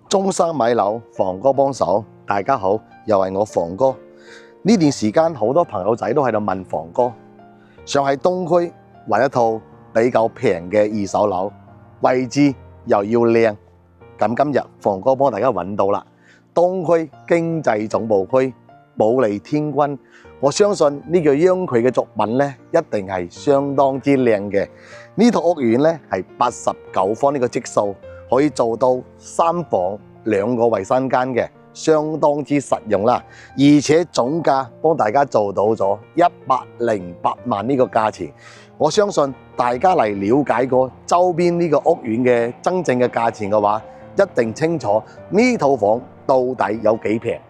中山買樓，房哥幫手。大家好，又係我房哥。呢段時間好多朋友仔都喺度問房哥，想喺東區揾一套比較平嘅二手樓，位置又要靚。咁今日房哥幫大家揾到啦，東區經濟總部區保利天君。我相信呢個央佢嘅作品呢，一定係相當之靚嘅。呢套屋苑呢，係89方呢個積數，可以做到3房2個衞生間嘅，相當之實用啦。而且總價幫大家做到咗108萬呢個價錢。我相信大家嚟了解過周邊呢個屋苑嘅真正嘅價錢嘅話，一定清楚呢套房到底有幾平。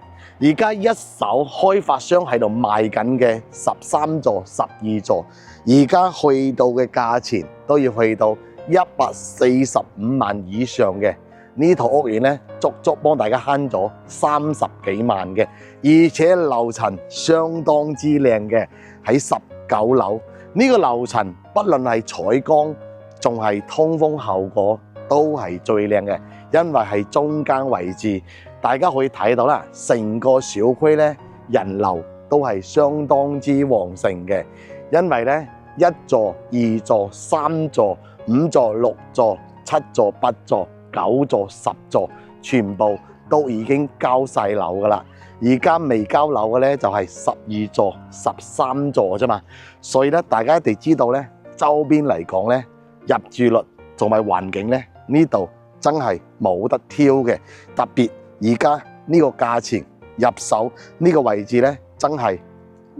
而家一手開發商喺度賣緊嘅13座、12座，而家去到嘅價錢都要去到145萬以上嘅。呢套屋苑呢，足足幫大家慳咗30幾萬嘅，而且樓層相當之靚嘅，喺19樓。呢個樓層不論係採光，仲係通風效果，都係最靚嘅，因為係中間位置。大家可以睇到啦，成個小區咧人流都係相當之旺盛嘅，因為咧1座、2座、3座、5座、6座、7座、8座、9座、10座，全部都已經交晒樓噶啦。而家未交樓嘅咧就係12座、13座啫嘛。所以咧，大家一定知道咧，周邊嚟講咧，入住率同埋環境咧，呢度真係冇得挑嘅，特別。而家呢個價錢入手呢個位置呢，真係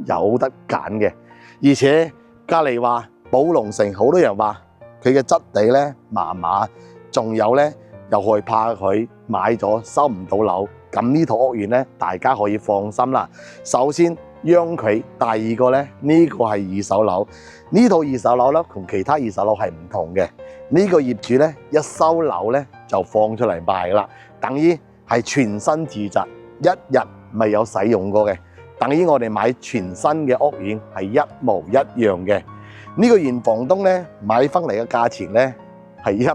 有得揀嘅。而且隔離話寶龍城，好多人話佢嘅質地呢麻麻，仲有呢又害怕佢買咗收唔到樓。咁呢套屋苑呢，大家可以放心啦。首先央佢，第二個呢，呢個係二手樓。呢套二手樓呢，同其他二手樓係唔同嘅。呢個業主呢，一收樓呢，就放出嚟賣啦，等於係全新自宅，一日未有使用過嘅，等於我哋買全新嘅屋苑係一模一樣嘅。呢個原房東咧買翻嚟嘅價錢咧係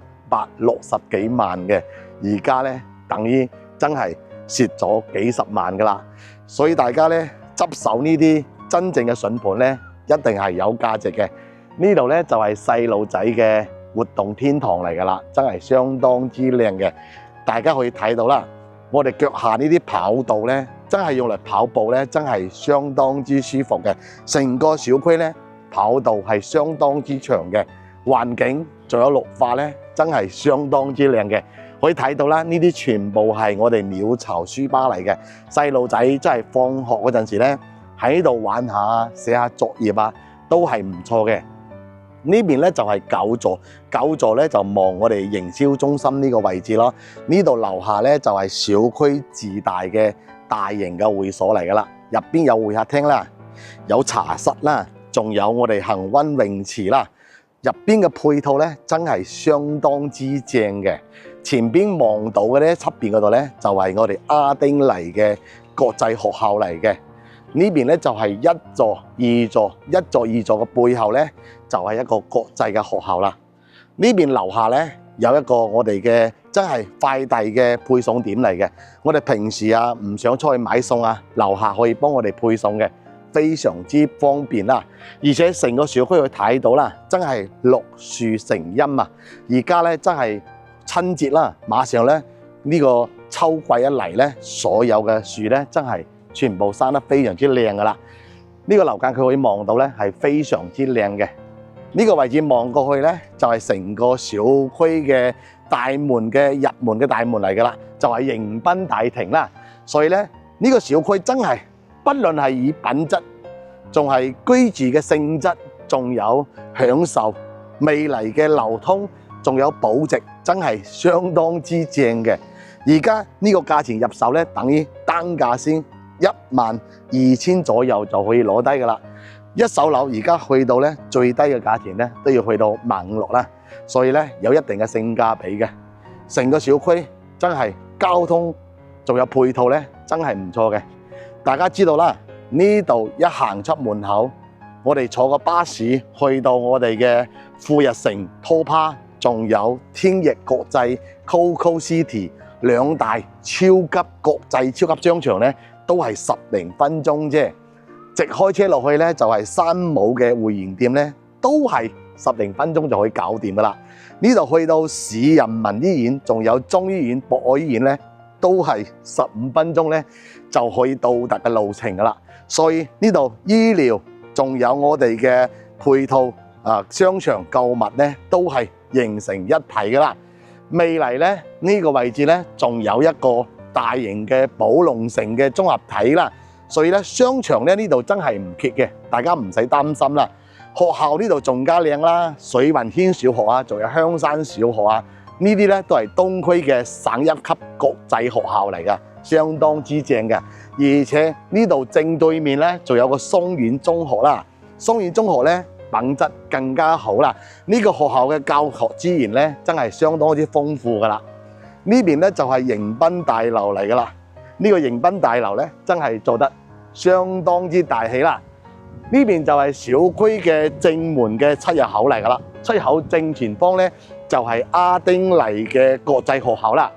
160幾萬嘅，而家咧等於真係蝕咗幾十萬噶啦。所以大家咧執手呢啲真正嘅筍盤咧，一定係有價值嘅。呢度咧就係細路仔嘅活動天堂嚟噶啦，真係相當之靚嘅。大家可以睇到啦。我哋腳下呢啲跑道呢，真係用嚟跑步呢，真係相當之舒服嘅。成個小區呢，跑道係相當之長嘅，環境仲有綠化呢，真係相當之靚嘅。可以睇到啦，呢啲全部係我哋鳥巢書吧嚟嘅。細路仔真係放學嗰陣時呢，喺度玩下、寫下作業啊，都係唔錯嘅。呢邊咧就係9座，9座咧就望我哋營銷中心呢個位置咯。呢度樓下咧就係小區自帶嘅大型嘅會所嚟噶啦，入邊有會客廳啦，有茶室啦，仲有我哋恆溫泳池啦。入邊嘅配套咧真係相當之正嘅。前邊望到嘅咧，側邊嗰度咧就係我哋亞丁尼嘅國際學校嚟嘅。呢邊咧就係1座、2座、1座、2座嘅背後咧就係一個國際嘅學校啦。呢邊樓下咧有一個我哋嘅真係快遞嘅配送點嚟嘅。我哋平時啊唔想出去買餸啊，樓下可以幫我哋配送嘅，非常之方便啦。而且成個小區去睇到啦，真係綠樹成蔭啊！而家咧真係春節啦，馬上咧呢個秋季一嚟咧，所有嘅樹咧真係全部生得非常之靚噶啦！呢個樓間佢可以望到咧，係非常之靚嘅。呢個位置望過去咧，就係成個小區嘅大門嘅入門嘅大門嚟噶啦，就係迎賓大庭啦。所以咧，呢個小區真係不論係以品質，仲係居住嘅性質，仲有享受未來嘅流通，仲有保值，真係相當之正嘅。而家呢個價錢入手咧，等於單價先12000左右就可以攞低噶啦。一手樓而家去到咧最低嘅價錢咧都要去到15000啦，所以咧有一定嘅性價比嘅。成個小區真係交通仲有配套咧，真係唔錯嘅。大家知道啦，呢度一行出門口，我哋坐個巴士去到我哋嘅富日城、Topa，仲有天逸國際、Coco City、兩大超級國際超級商場咧，都係10零分鐘啫。直開車落去咧，就係山姆嘅會員店咧，都係10零分鐘就可以搞掂噶啦。呢度去到市人民醫院，仲有中醫院、博愛醫院咧，都係15分鐘咧就可以到達嘅路程噶啦。所以呢度醫療仲有我哋嘅配套商場購物咧，都係形成一體噶啦。未嚟咧呢個位置咧，仲有一個大型嘅寶龍城嘅綜合體啦。所以咧商場咧呢度真係唔缺嘅，大家唔使擔心啦。學校呢度仲加靚啦，水雲軒小學啊，仲有香山小學啊，呢啲咧都係東區嘅省一級國際學校嚟㗎，相當之正嘅。而且呢度正對面咧，仲有個松苑中學啦。松苑中學咧品質更加好啦。呢個學校嘅教學資源咧，真係相當之豐富㗎啦。呢邊咧就係迎賓大樓嚟㗎啦。呢個迎賓大樓咧，真係做得相當之大氣啦。呢邊就係小區嘅正門嘅出入口嚟㗎啦。出入口正前方咧就係阿丁尼嘅國際學校啦。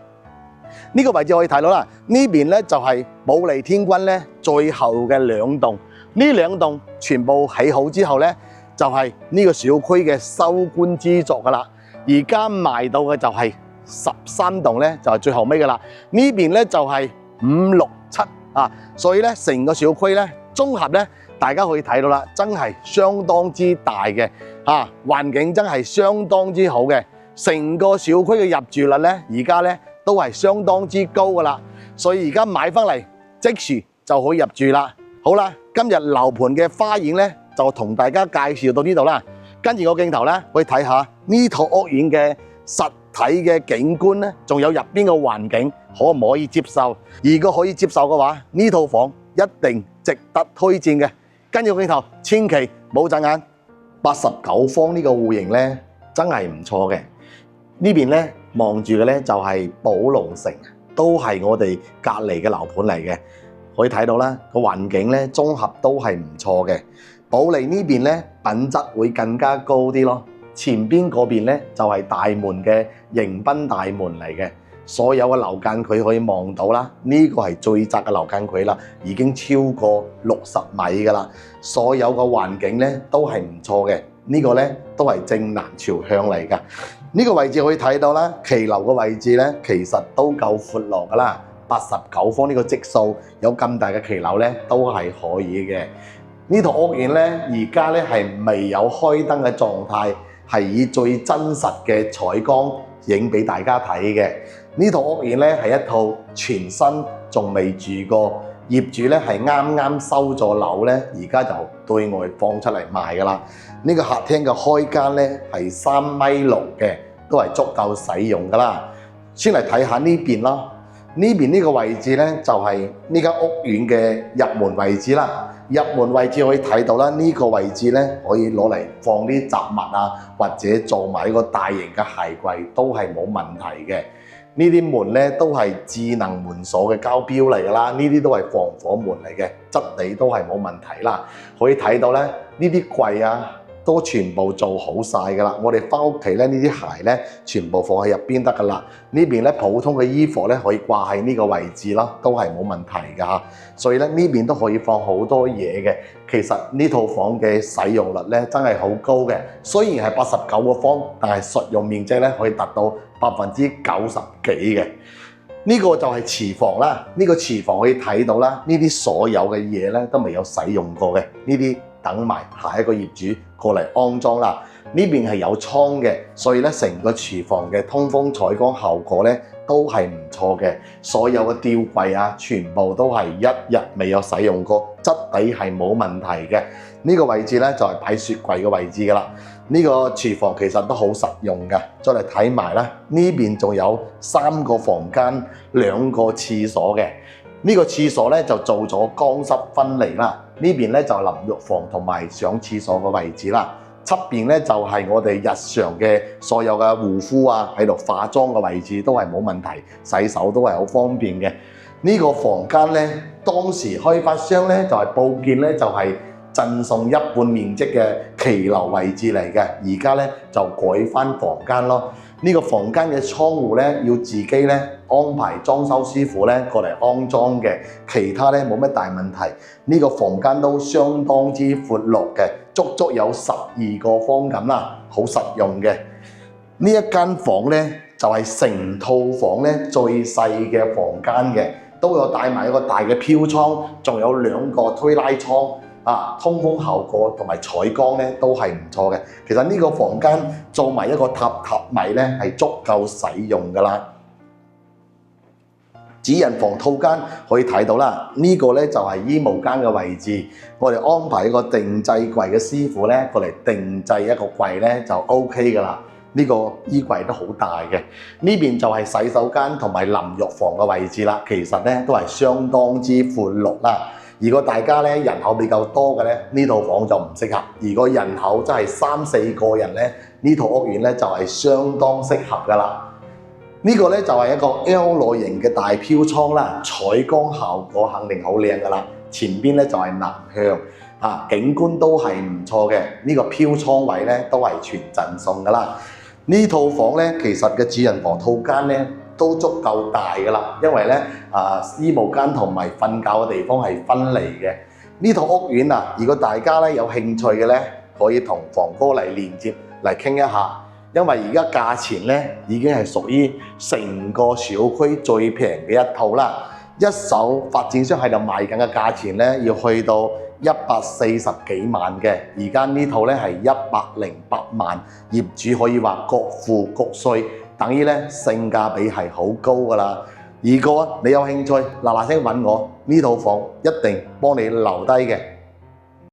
呢個位置可以睇到啦。呢邊咧就係保利天君咧最後嘅2棟。呢2棟全部起好之後咧，就係呢個小區嘅收官之作㗎啦。而家賣到嘅就係13棟咧，就係最後尾㗎啦。呢邊咧就係5、6、7啊，所以咧成個小區咧綜合咧，大家可以睇到啦，真係相當之大嘅環境真係相當之好嘅。成個小區嘅入住率咧，而家咧都係相當之高㗎啦。所以而家買翻嚟即時就可以入住啦。好啦，今日樓盤嘅花園咧就同大家介紹到呢度啦。跟住個鏡頭咧，去睇下呢套屋苑嘅實體嘅景觀咧，仲有入邊嘅環境可唔可以接受？如果可以接受嘅話，呢套房一定值得推薦嘅。跟住個鏡頭，千祈冇眨眼。89方呢個戶型咧，真係唔錯嘅。呢邊咧望住嘅咧就係寶龍城，都係我哋隔離嘅樓盤嚟嘅。可以睇到啦，個環境咧綜合都係唔錯嘅。保利呢邊咧品質會更加高啲咯。前邊嗰邊咧就係大門嘅迎賓大門嚟嘅，所有嘅樓間距可以望到啦。呢個係最窄嘅樓間距啦，已經超過60米㗎啦。所有嘅環境咧都係唔錯嘅。呢個咧都係正南朝向嚟㗎。呢個位置可以睇到啦，騎樓嘅位置咧其實都夠闊落㗎啦。89方呢個積數有咁大嘅騎樓咧都係可以嘅。呢套屋苑咧而家咧係未有開燈嘅狀態，係以最真實嘅採光影俾大家睇嘅。呢套屋苑咧係一套全新，仲未住過，業主咧係啱啱收咗樓咧，而家就對外放出嚟賣㗎啦。呢個客廳嘅開間咧係3.6米嘅，都係足夠使用㗎啦。先嚟睇下呢邊啦。呢邊呢個位置咧就係呢間屋苑嘅入門位置啦。入門位置可以睇到啦，呢個位置咧可以攞嚟放啲雜物啊，或者做埋一個大型嘅鞋櫃都係冇問題嘅。呢啲門咧都係智能門鎖嘅交標嚟㗎啦，呢啲都係防火門嚟嘅，質地都係冇問題啦。可以睇到咧，呢啲櫃啊都全部做好晒㗎啦。我哋翻屋企咧，呢啲鞋咧全部放喺入邊得㗎啦。呢邊咧普通嘅衣服咧可以掛喺呢個位置啦，都係冇問題㗎嚇。所以咧呢邊都可以放好多嘢嘅。其實呢套房嘅使用率咧真係好高嘅。雖然係89個方，但係實用面積咧可以達到90%幾嘅。呢個就係廚房啦。呢個廚房可以睇到啦，呢啲所有嘅嘢咧都未有使用過嘅。呢啲等埋下一個業主過嚟安裝啦。呢邊係有窗嘅，所以咧成個廚房嘅通風採光效果咧都係唔錯嘅。所有嘅吊櫃啊，全部都係一日未有使用過，質地係冇問題嘅。呢個位置咧就係擺雪櫃嘅位置㗎啦。呢個廚房其實都好實用㗎。再嚟睇埋啦，呢邊仲有3個房間、2個廁所嘅。呢個廁所咧就做咗乾濕分離啦。呢邊咧就淋浴房同埋上廁所嘅位置啦。側邊咧就係我哋日常嘅所有嘅護膚啊，喺度化妝嘅位置都係冇問題，洗手都係好方便嘅。呢個房間咧當時開發商咧就係報建咧就係贈送一半面積嘅騎樓位置嚟嘅，而家咧就改翻房間咯。呢個房間嘅窗戶咧要自己咧安排裝修師傅咧過嚟安裝嘅，其他咧冇乜大問題。呢個房間都相當之闊落嘅，足足有12個方咁啦，好實用嘅。呢一間房咧就係成套房咧最細嘅房間嘅，都有帶埋一個大嘅飄窗，仲有2個推拉窗。通風效果同埋採光咧都係唔錯嘅。其實呢個房間做埋一個榻米咧係足夠使用㗎啦。主人房套間可以睇到啦，呢個咧就係衣帽間嘅位置。我哋安排一個定製櫃嘅師傅咧過嚟定製一個櫃咧就 OK 㗎啦。呢個衣櫃都好大嘅。呢邊就係洗手間同埋淋浴房嘅位置啦。其實咧都係相當之闊落啦。如果大家咧人口比較多嘅咧，呢套房就唔適合；如果人口真係3、4個人咧，呢套屋苑咧就係相當適合噶啦。呢個咧就係一個 L 類型嘅大飄窗啦，採光效果肯定好靚噶啦。前邊咧就係南向，景觀都係唔錯嘅。呢個飄窗位咧都係全贈送噶啦。呢套房咧其實嘅主人房套間咧都足夠大㗎啦，因為咧衣帽間同埋瞓覺嘅地方係分離嘅。呢套屋苑如果大家咧有興趣嘅咧，可以同房哥嚟連接嚟傾一下，因為而家價錢咧已經係屬於成個小區最平嘅一套啦。一手發展商喺度賣緊嘅價錢咧，要去到140幾萬嘅，而家呢套咧係108萬，業主可以話各付各稅。等於咧性價比係好高㗎啦。如果你有興趣，嗱嗱聲揾我，呢套房一定幫你留低嘅。